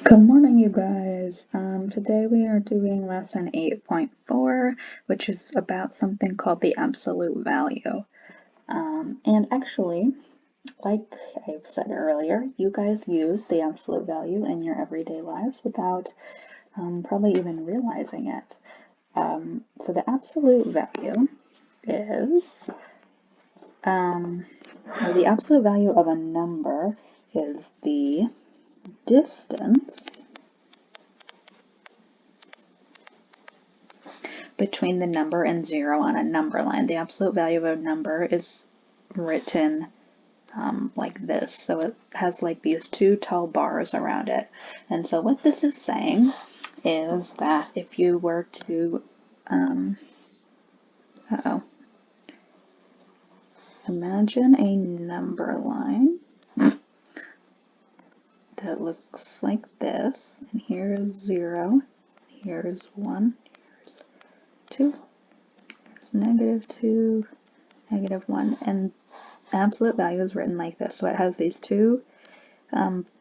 Good morning, you guys. Today we are doing lesson 8.4, which is about something called the absolute value. And actually, like I've said earlier, you guys use the absolute value in your everyday lives without probably even realizing it. So the absolute value is, or the absolute value of a number is the distance between the number and 0 on a number line. The absolute value of a number is written like this. So it has like these two tall bars around it. And so what this is saying is that if you were to, imagine a number line that looks like this. And here is 0, here's 1, here's 2, here's -2, -1, and absolute value is written like this. So it has these two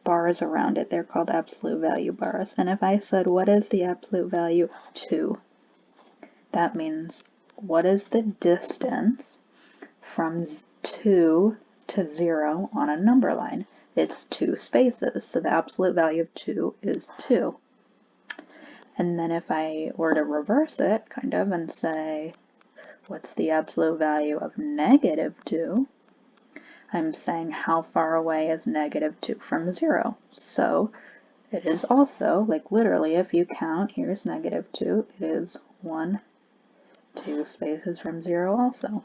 bars around it. They're called absolute value bars. And if I said, what is the absolute value of 2? That means, what is the distance from 2 to 0 on a number line? It's 2 spaces. So the absolute value of 2 is 2. And then if I were to reverse it, kind of, and say, what's the absolute value of -2? I'm saying how far away is -2 from 0. So it is also, like literally, if you count, here's -2, it is 1, 2 spaces from 0 also.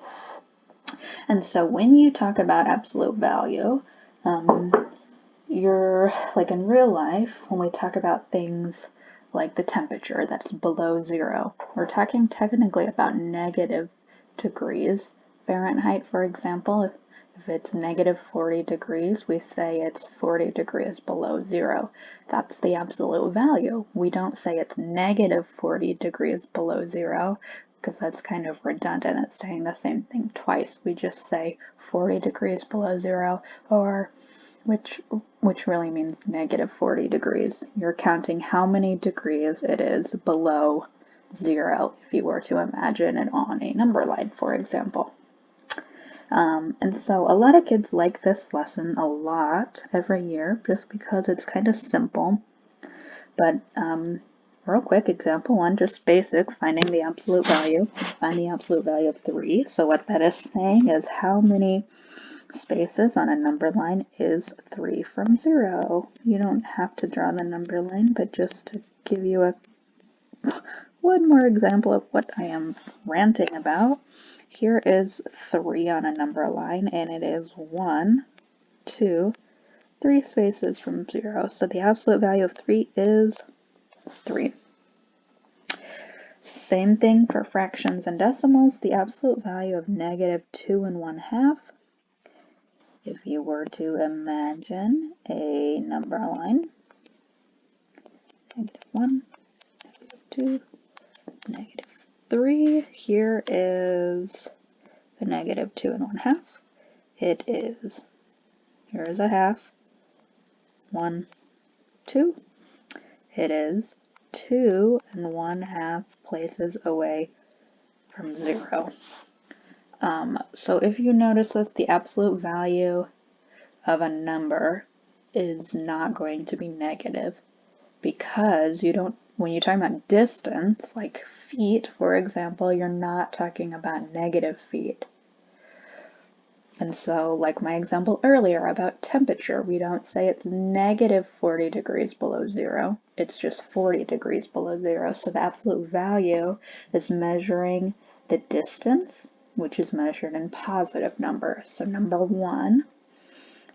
And so when you talk about absolute value, you're, like in real life, when we talk about things like the temperature that's below 0, we're talking technically about negative degrees Fahrenheit, for example. If it's -40 degrees, we say it's 40 degrees below 0. That's the absolute value. We don't say it's -40 degrees below 0, because that's kind of redundant. It's saying the same thing twice. We just say 40 degrees below 0, or which really means -40 degrees. You're counting how many degrees it is below 0 if you were to imagine it on a number line, for example. And so a lot of kids like this lesson a lot every year just because it's kind of simple. But real quick, example 1, just basic, finding the absolute value. Find the absolute value of 3. So what that is saying is how many spaces on a number line is 3 from 0. You don't have to draw the number line, but just to give you one more example of what I am ranting about, here is 3 on a number line, and it is 1, 2, 3 spaces from 0. So the absolute value of 3 is 3. Same thing for fractions and decimals. The absolute value of -2 1/2. If you were to imagine a number line, -1, -2, -3, here is the -2 1/2. It is, here is a half, 1, 2. It is 2 1/2 places away from 0. So if you notice that the absolute value of a number is not going to be negative, because you don't, when you're talking about distance, like feet, for example, you're not talking about negative feet. And so, like my example earlier about temperature, we don't say it's -40 degrees below 0, it's just 40 degrees below 0. So the absolute value is measuring the distance, which is measured in positive numbers. So number 1,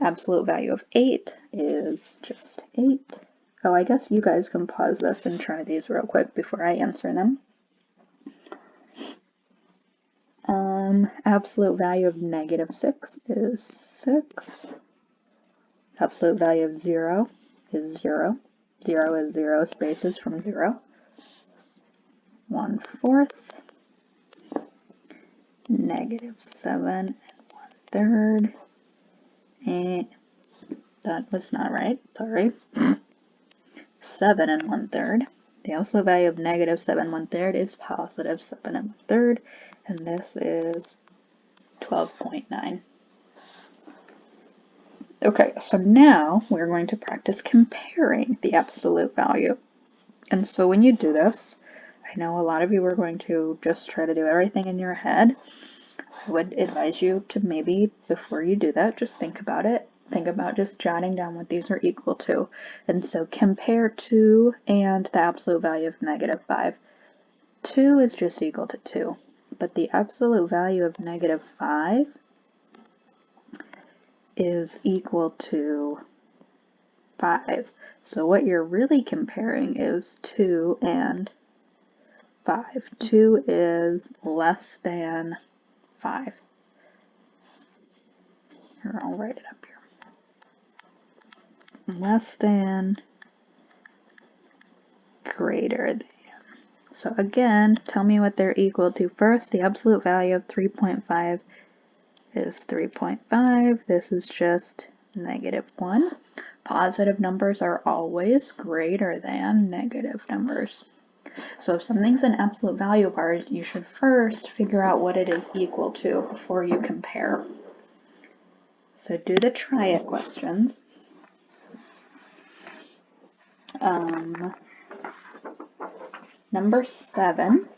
absolute value of 8 is just 8. Oh, I guess you guys can pause this and try these real quick before I answer them. Absolute value of -6 is 6. Absolute value of 0 is 0. 0 is 0 spaces from 0. 1/4. -7 1/3. And that was not right, sorry. 7 1/3. The absolute value of negative 7 1/3 is positive 7 1/3, and this is 12.9. Okay, so now we're going to practice comparing the absolute value. And so when you do this, I know a lot of you are going to just try to do everything in your head. I would advise you to maybe, before you do that, just think about it. Think about just jotting down what these are equal to. And so compare 2 and the absolute value of negative 5. 2 is just equal to 2, but the absolute value of negative 5 is equal to 5. So what you're really comparing is 2 and 5. 2 is less than 5. Here, I'll write it up here. Less than, greater than. So again, tell me what they're equal to. First, the absolute value of 3.5 is 3.5. This is just negative 1. Positive numbers are always greater than negative numbers. So if something's an absolute value bar, you should first figure out what it is equal to before you compare. So do the try it questions. Number 7,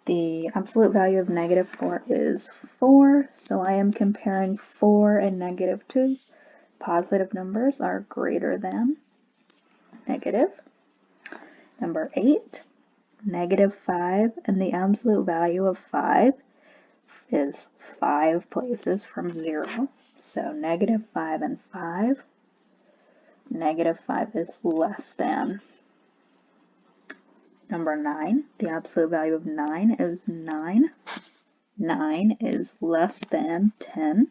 the absolute value of negative 4 is 4, so I am comparing 4 and negative 2. Positive numbers are greater than negative. Number 8, negative 5, and the absolute value of 5 is 5 places from 0. So negative 5 and 5. Negative 5 is less than. Number 9, the absolute value of 9 is 9. 9 is less than 10.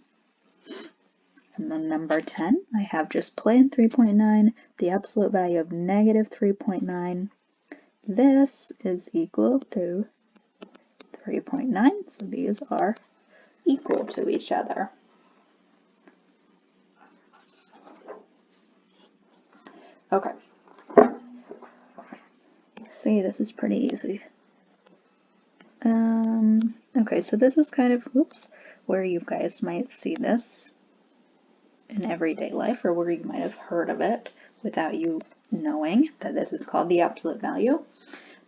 And then number 10, I have just plain 3.9, the absolute value of negative 3.9. This is equal to 3.9, so these are equal to each other. Okay. See, this is pretty easy. Okay, so this is kind of, where you guys might see this in everyday life, or where you might have heard of it without you knowing that this is called the absolute value.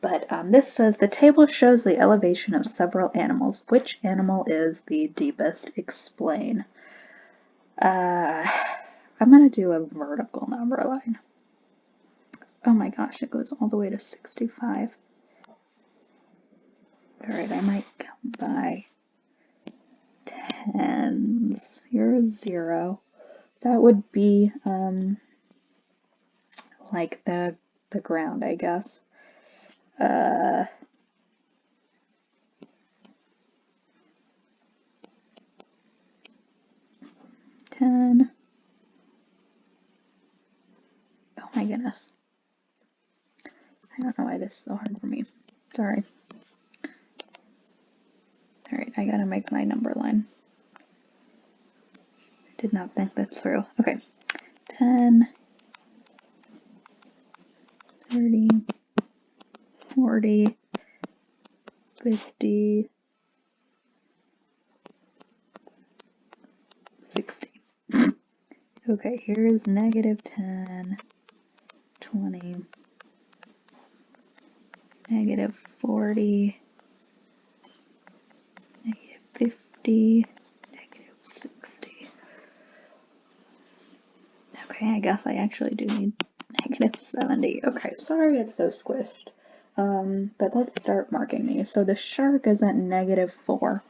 But this says the table shows the elevation of several animals. Which animal is the deepest? Explain. I'm going to do a vertical number line. Oh my gosh, it goes all the way to 65. Alright, I might count by tens. You're 0. That would be like the ground, I guess. 10. Oh my goodness. I don't know why this is so hard for me. Sorry. Alright, I gotta make my number line. Did not think that through. Okay. 10, 30, 40, 50, 60. Okay, here's negative 10, 20, negative 40, negative 50, negative 60. Okay, I guess I actually do need negative 70. Okay, sorry it's so squished. But let's start marking these. So the shark is at negative 4.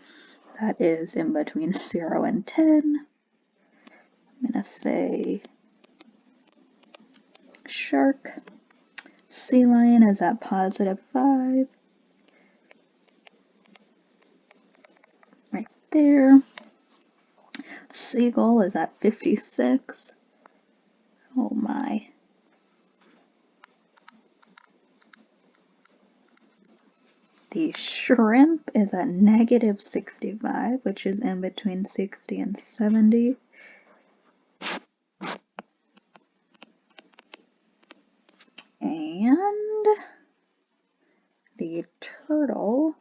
That is in between 0 and 10. I'm going to say shark. Sea lion is at positive 5. Right there. Seagull is at 56. Oh my. The shrimp is at negative 65, which is in between 60 and 70. And the turtle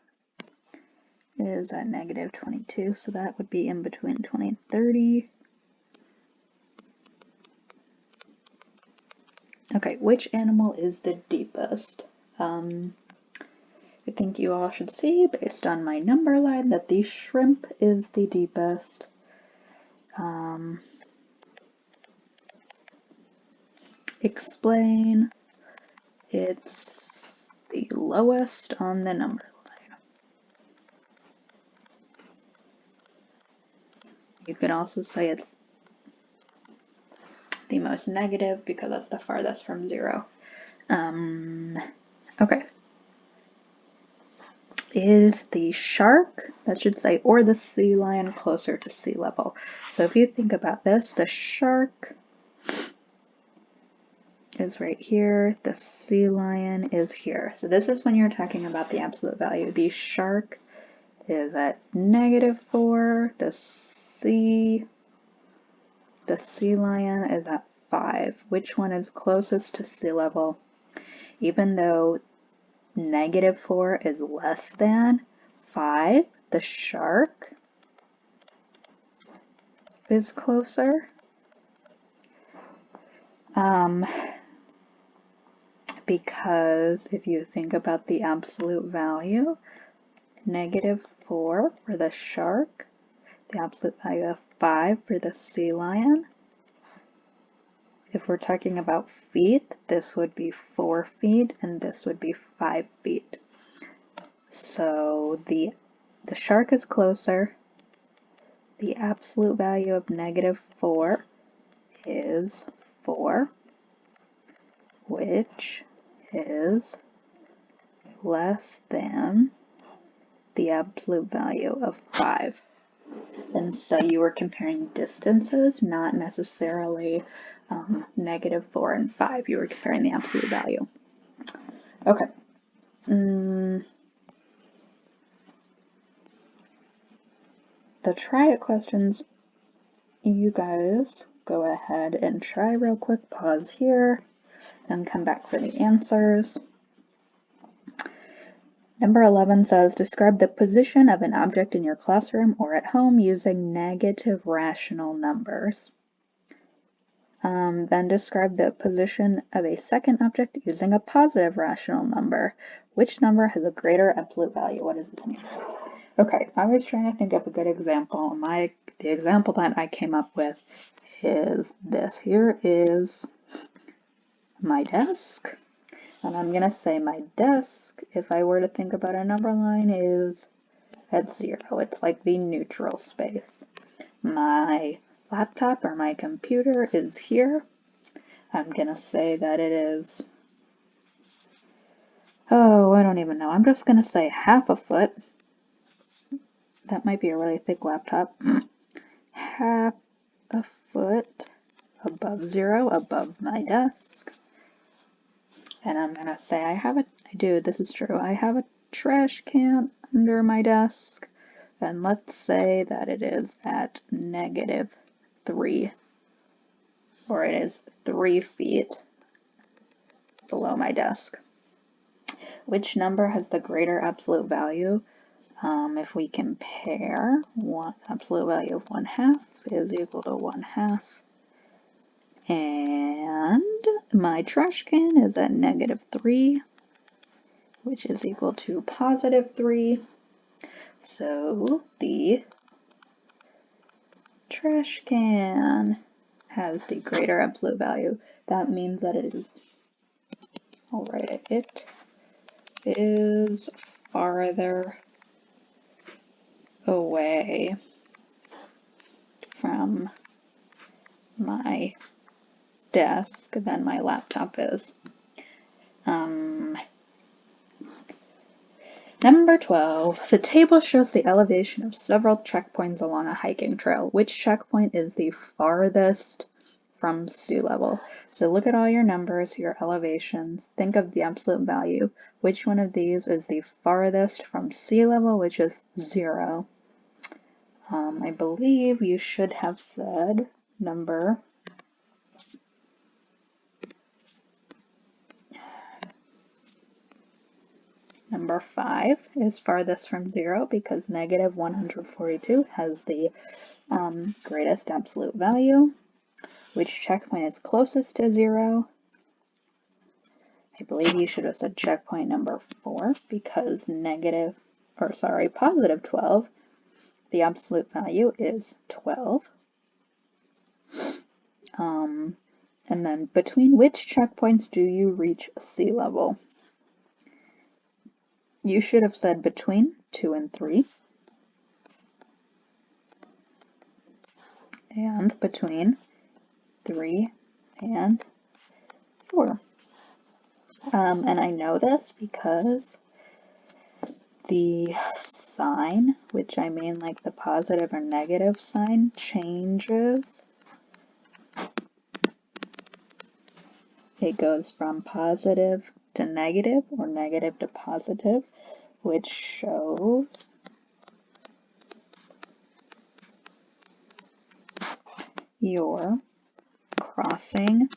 is at negative 22, so that would be in between 20 and 30. Okay, which animal is the deepest? I think you all should see, based on my number line, that the shrimp is the deepest. Explain. It's the lowest on the number line. You can also say it's the most negative because that's the farthest from 0. Okay. Is the shark, that should say, or the sea lion closer to sea level? So if you think about this, the shark is right here, the sea lion is here. So this is when you're talking about the absolute value. The shark is at -4, the sea lion is at 5. Which one is closest to sea level? Even though -4 is less than 5, the shark is closer. Because if you think about the absolute value, -4 for the shark, the absolute value of 5 for the sea lion. If we're talking about feet, this would be 4 feet and this would be 5 feet. So the shark is closer. The absolute value of -4 is 4, which is less than the absolute value of 5. And so you were comparing distances, not necessarily -4 and 5. You were comparing the absolute value. Okay. The try it questions, you guys go ahead and try real quick. Pause here and come back for the answers. Number 11 says, describe the position of an object in your classroom or at home using negative rational numbers. Then describe the position of a second object using a positive rational number. Which number has a greater absolute value? What does this mean? Okay, I was trying to think of a good example. The example that I came up with is this. Here is my desk. And I'm going to say my desk, if I were to think about a number line, is at 0. It's like the neutral space. My laptop or my computer is here. I'm going to say that it is, oh, I don't even know. I'm just going to say half a foot. That might be a really thick laptop. Half a foot above 0, above my desk. And I'm going to say this is true. I have a trash can under my desk. And let's say that it is at -3, or it is 3 feet below my desk. Which number has the greater absolute value? If we compare, absolute value of 1/2 is equal to 1/2. And my trash can is at -3, which is equal to +3. So the trash can has the greater absolute value. That means that it is, I'll write it, it is farther away from my desk than my laptop is. Number 12, the table shows the elevation of several checkpoints along a hiking trail. Which checkpoint is the farthest from sea level? So look at all your numbers, your elevations, think of the absolute value. Which one of these is the farthest from sea level, which is 0? I believe you should have said number number 5 is farthest from 0 because negative 142 has the greatest absolute value. Which checkpoint is closest to 0? I believe you should have said checkpoint number 4 because positive 12, the absolute value is 12. And then between which checkpoints do you reach sea level? You should have said between 2 and 3. And between 3 and 4. And I know this because the sign, which I mean like the positive or negative sign, changes. It goes from positive to negative or negative to positive, which shows you're crossing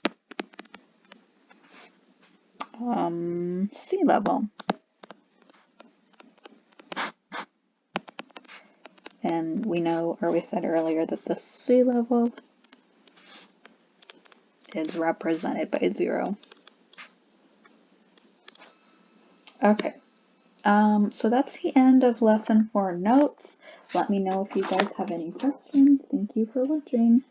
sea level. And we know, or we said earlier, that the sea level is represented by 0. Okay, so that's the end of lesson 4 notes. Let me know if you guys have any questions. Thank you for watching.